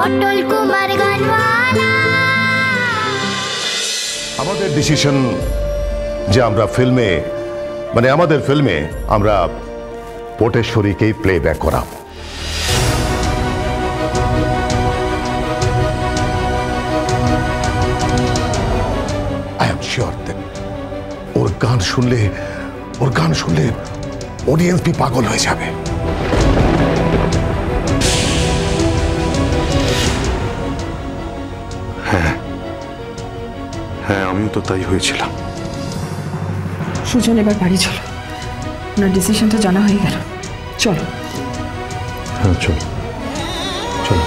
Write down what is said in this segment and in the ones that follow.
অটল কুমার গানওয়ালা। আমাদের ডিসিশন যে আমরা ফিল্মে আমাদের ফিল্মে আমরা পটেশ্বরীকেই প্লেব্যাক করাবো। আই এম শিওর দ্যাট ওর গান শুনলে অডিয়েন্স भी পাগল হয়ে যাবে। হ্যাঁ হ্যাঁ, আমিও তো তাই হয়েছিলাম। সুজন, এবার বাড়ি চলো, ওনার ডিসিশনটা জানা হয়ে গেল। চলো। হ্যাঁ চলো চলো।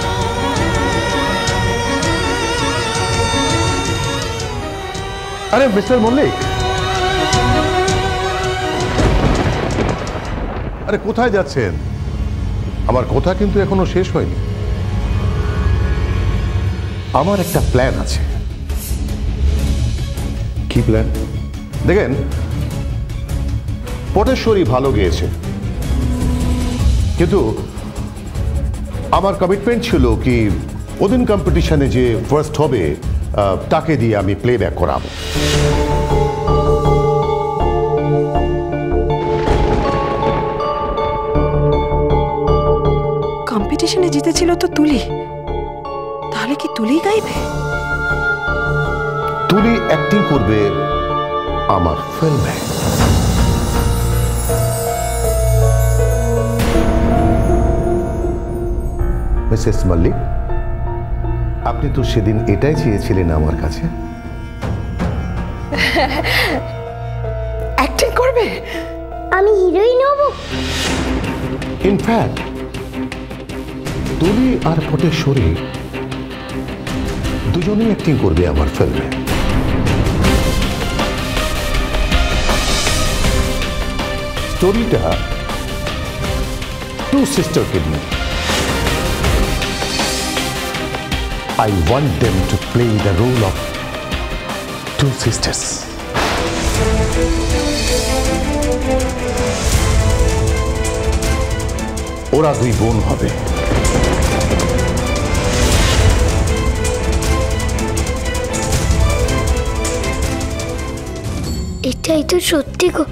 আরে মিস্টার মল্লিক, আরে কোথায় যাচ্ছেন? আমার কথা কিন্তু এখনো শেষ হয়নি। আমার একটা প্ল্যান আছে। কি প্ল্যান? দেখেন, পটেশ্বরী ভালো গেয়েছে, কিন্তু আমার কমিটমেন্ট ছিল কি ওদিন কম্পিটিশনে যে ফার্স্ট হবে তাকে দিয়ে আমি প্লেব্যাক করাবো। কম্পিটিশনে জিতেছিল তো তুলি, তাহলে কি তুলি গাইবে? তুলি অ্যাক্টিং করবে আমার ফিল্মে। মিসেস মল্লিক, আপনি তো সেদিন এটাই চেয়েছিলেন আমার কাছে। অ্যাক্টিং করবে? আমি হিরোইন হব। ইনফ্যাক্ট তুলি আর পটেশ্বরী দুজনেই অ্যাক্টিং করবে আমার ফিল্মে। স্টোরিটা টু সিস্টারকে নিয়ে। I want them to play the role of two sisters. ওরা দুই বোন হবে। এটাই তো সত্যি গো,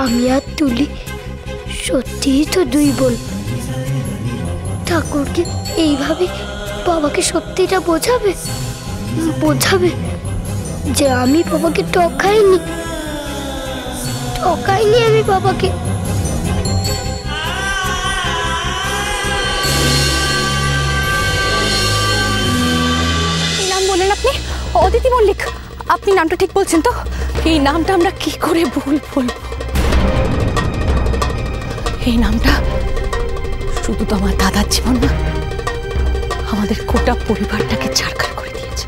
আমি আর তুলি সত্যিই তো দুই বোন। ঠাকুরকে এইভাবে বাবাকে সত্যিটা বোঝাবে যে আমি বাবাকে ঠকাইনি আমি বাবাকে। এই নাম বললেন আপনি? অদিতি মল্লিক, আপনি নামটা ঠিক বলছেন তো? এই নামটা আমরা কি করে ভুল বলবো? এই নামটা শুধু তো আমার দাদার জীবন না, আমাদের গোটা পরিবারটাকে ছারখার করে দিয়েছে।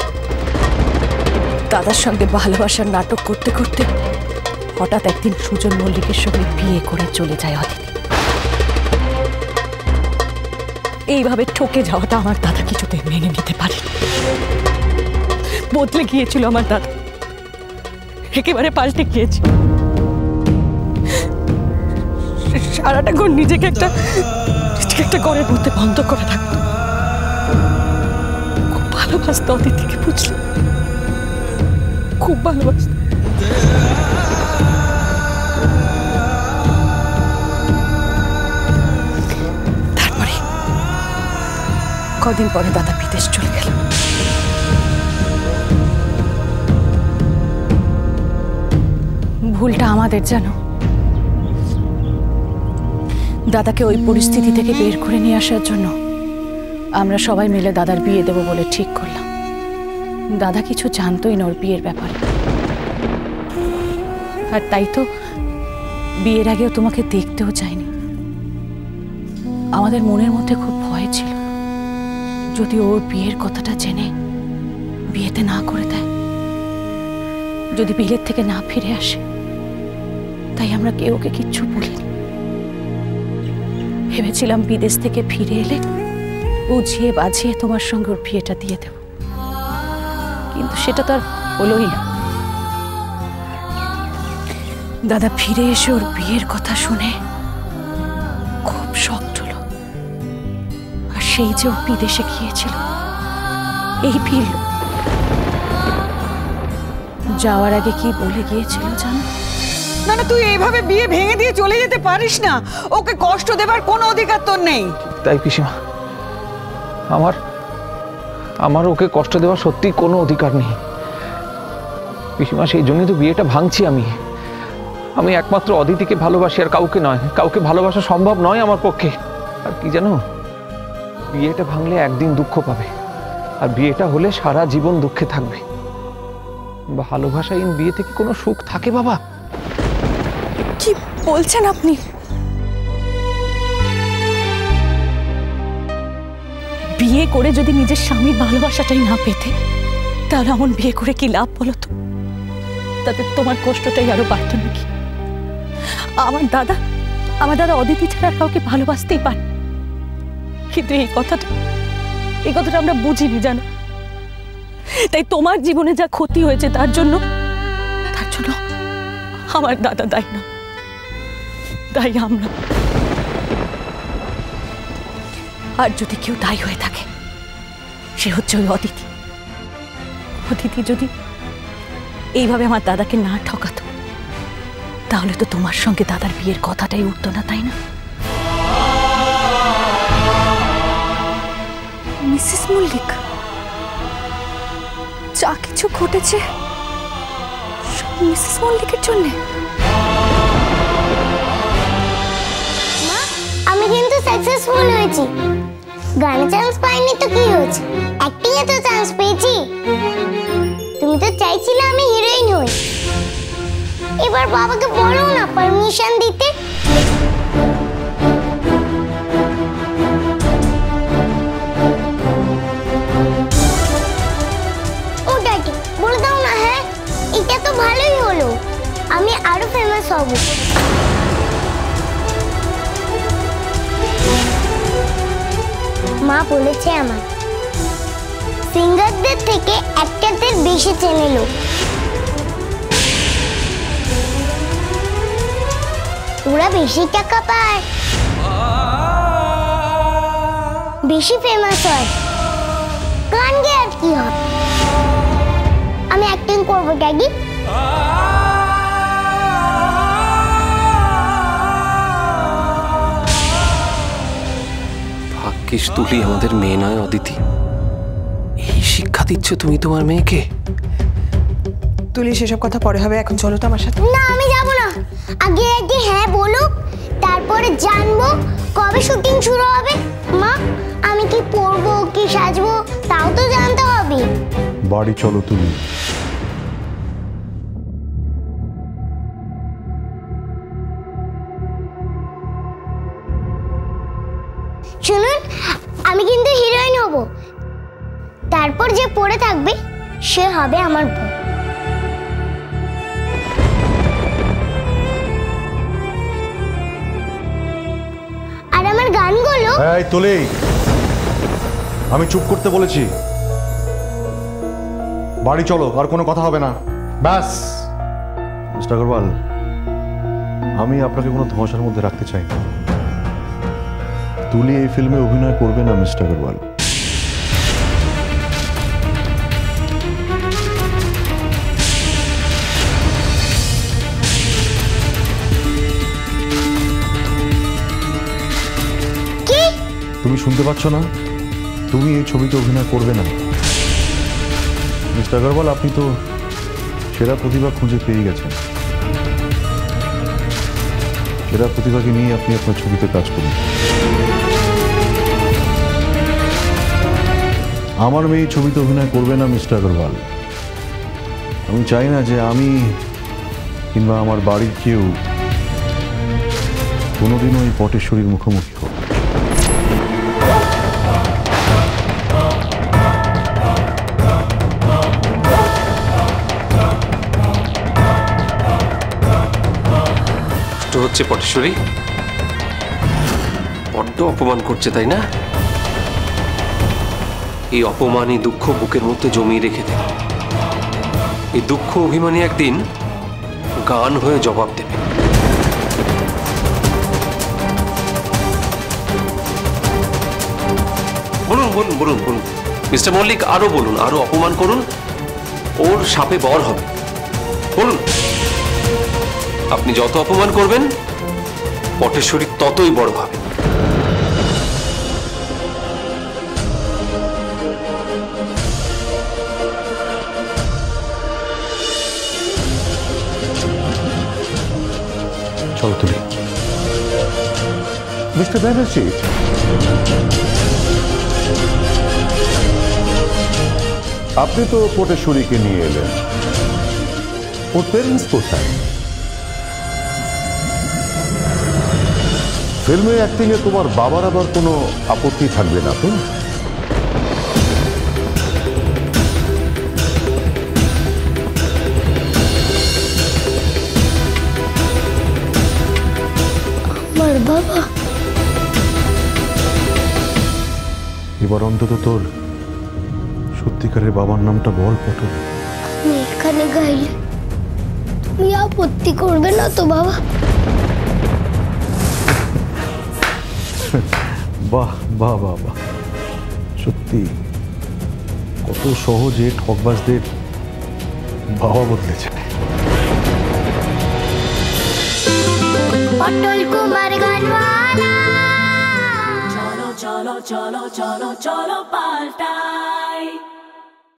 দাদার সঙ্গে ভালোবাসার নাটক করতে করতে হঠাৎ একদিন সুজন মল্লিকের সঙ্গে বিয়ে করে চলে যায় অদিতি। এইভাবে ঠকে যাওয়াটা আমার দাদা কিছুতে মেনে নিতে পারে। বদলে গিয়েছিল আমার দাদা, একেবারে পাল্টে গিয়েছিল। সারাটা ঘর নিজেকে একটা ঘরের মধ্যে বন্ধ করে থাকতো। খুব ভালোবাসতো অদিতিকে, বুঝলি? খুব ভালোবাসতো। তারপরে কদিন পরে দাদা বিদেশ চলে গেল। ভুলটা আমাদের, জানো। দাদাকে ওই পরিস্থিতি থেকে বের করে নিয়ে আসার জন্য আমরা সবাই মিলে দাদার বিয়ে দেব বলে ঠিক করলাম। দাদা কিছু জানতোই না ওর বিয়ের ব্যাপারে। আর তাই তো বিয়ের আগেও তোমাকে দেখতেও চাইনি। আমাদের মনের মধ্যে খুব ভয় ছিল, যদি ওর বিয়ের কথাটা জেনে বিয়েতে না করে দেয়, যদি বিলেত থেকে না ফিরে আসে। তাই আমরা কেউ ওকে কিচ্ছু বলিনি। ভেবেছিলাম বিদেশ থেকে ফিরে এলে বুঝিয়ে বাজিয়ে তোমার সঙ্গে ওর বিয়েটা দিয়ে দেব, কিন্তু সেটা তো আর হলোই না। দাদা ফিরে এসে ওর বিয়ের কথা শুনে খুব শকড হলো, আর সেই যে ও বিদেশে গিয়েছিল, এই ফিরল। যাওয়ার আগে কি বলে গিয়েছিল জানো? না না, তুই এইভাবে বিয়ে ভেঙে দিয়ে চলে যেতে পারিস না। ওকে কষ্ট দেবার কোনো অধিকার তোর নেই। তাই পিসিমা, আমার ওকে কষ্ট দেওয়ার সত্যি কোনো অধিকার নেই পিসিমা। সেই জন্যই তো বিয়েটা ভাঙছি আমি একমাত্র অদিতিকে ভালোবাসি, আর কাউকে নয়। কাউকে ভালোবাসা সম্ভব নয় আমার পক্ষে। আর কি জানো, বিয়েটা ভাঙলে একদিন দুঃখ পাবে, আর বিয়েটা হলে সারা জীবন দুঃখে থাকবে। ভালোবাসাহীন বিয়ে থেকে কোনো সুখ থাকে বাবা? কি বলছেন আপনি? বিয়ে করে যদি নিজের স্বামীর ভালোবাসাটাই না পেতে, তাহলে এমন বিয়ে করে কি লাভ বলো তো? তাতে তোমার কষ্টটাই আরো বাড়ত নাকি? আমার দাদা অদিতি ছাড়া কাউকে ভালোবাসতেই পারে, কিন্তু এই কথাটা আমরা বুঝিনি জানো। তাই তোমার জীবনে যা ক্ষতি হয়েছে তার জন্য আমার দাদা দায়ী না, দায়ী আমরা। আর যদি কেউ দায়ী হয়ে থাকে, সে হচ্ছে ওই অদিতি। অদিতি যদি এইভাবে আমার দাদাকে না ঠকাতো, তাহলে তো তোমার সঙ্গে দাদার বিয়ের কথাটাই উঠতো না, তাই না? মিসেস মল্লিক, যা কিছু ঘটেছে সব মিসেস মল্লিকের জন্য। আমি কিন্তু সাকসেসফুল হয়েছি। গানে চান্স পাইনি তো কি হয়েছে, অ্যাক্টিং এ তো চান্স পেয়েছি। তুমি তো চাইছিলে আমি হিরোইন হই। এবার বাবাকে বলো না পারমিশন দিতে। ওটা কি বলে দাও না। হ্যাঁ, এটা তো ভালোই হলো, আমি আরো ফেমাস হব। মা বলেছে আমার সিঙ্গারদের থেকে অ্যাক্টরদের বেশি চেনে লোক। ওরা বেশি টাকা পায়, বেশি ফেমাস হয়। গান গেয়ে আর কি হবে, আমি অ্যাক্টিং করবো ড্যাডি। ভাগ্যিস তুলি আমাদের মেয়ে নয় অদিতি। এই শিক্ষা দিচ্ছ তুমি তোমার মেয়েকে? তুলি সেসব কথা পরে হবে, এখন চলো তো আমার সাথে। না, আমি যাব না। আগে হ্যাঁ বলুক, তারপরে জানবো কবে শুটিং শুরু হবে। মা, আমি কি পরবো কি সাজবো তাও তো জানতে হবে। বাড়ি চলো তুলি। শুনুন, আমি কিন্তু হিরোইন হব, তারপর যে পড়ে থাকবে সে হবে আমার বউ। আর আমার গানগুলো। এই তুলি, আমি চুপ করতে বলেছি। বাড়ি চলো, আর কোনো কথা হবে না, ব্যাস। মিস্টার আগরওয়াল, আমি আপনাকে কোনো ধোঁয়াশার মধ্যে রাখতে চাই না। তুলি এই ফিল্মে অভিনয় করবে না মিস্টার আগরওয়াল। তুমি শুনতে পাচ্ছ না? তুমি এই ছবিতে অভিনয় করবে না। মিস্টার আগরওয়াল, আপনি তো সেরা প্রতিভা খুঁজে পেয়ে গেছেন। সেরা প্রতিভাকে নিয়ে আপনি আপনার ছবিতে কাজ করুন। আমার মেয়ে ছবিতে অভিনয় করবে না মিস্টার আগরওয়াল। আমি চাই না যে আমি কিংবা আমার বাড়ির কেউ কোনোদিনও এই পটেশ্বরীর মুখোমুখি হোক। হচ্ছে পটেশ্বরী বড্ড অপমান করছে, তাই না? এই অপমানই দুঃখ বুকের মধ্যে জমিয়ে রেখে দেবে। এই দুঃখ অভিমানী একদিন গান হয়ে জবাব দেবে। বলুন বলুন বলুন বলুন মিস্টার মল্লিক, আরো বলুন, আরো অপমান করুন, ওর সাপে বর হবে। বলুন, আপনি যত অপমান করবেন পটেশ্বরী ততই বড় হবে। চলো তুলি। মিস্টার ব্যানার্জি, আপনি তো পটেশ্বরীকে নিয়ে এলেন, ওর প্যারেন্টস কোথায়? ফিল্মে অ্যাক্টিং এ তোমার বাবার আবার কোনো আপত্তি থাকবে না তো? আমার বাবা? এবার অন্তত তোর সত্যিকারের বাবার নামটা বল পটল। আমি এখানে গাইলে তুমি আপত্তি করবে না তো বাবা? বাহ বাহ বাহ বাহ, সত্যি কত সহজে ঠকবাজদের বাবা বদলেছে। পটল কুমার গানওয়ালা। চলো চলো চলো চলো চলো পাল্টাই।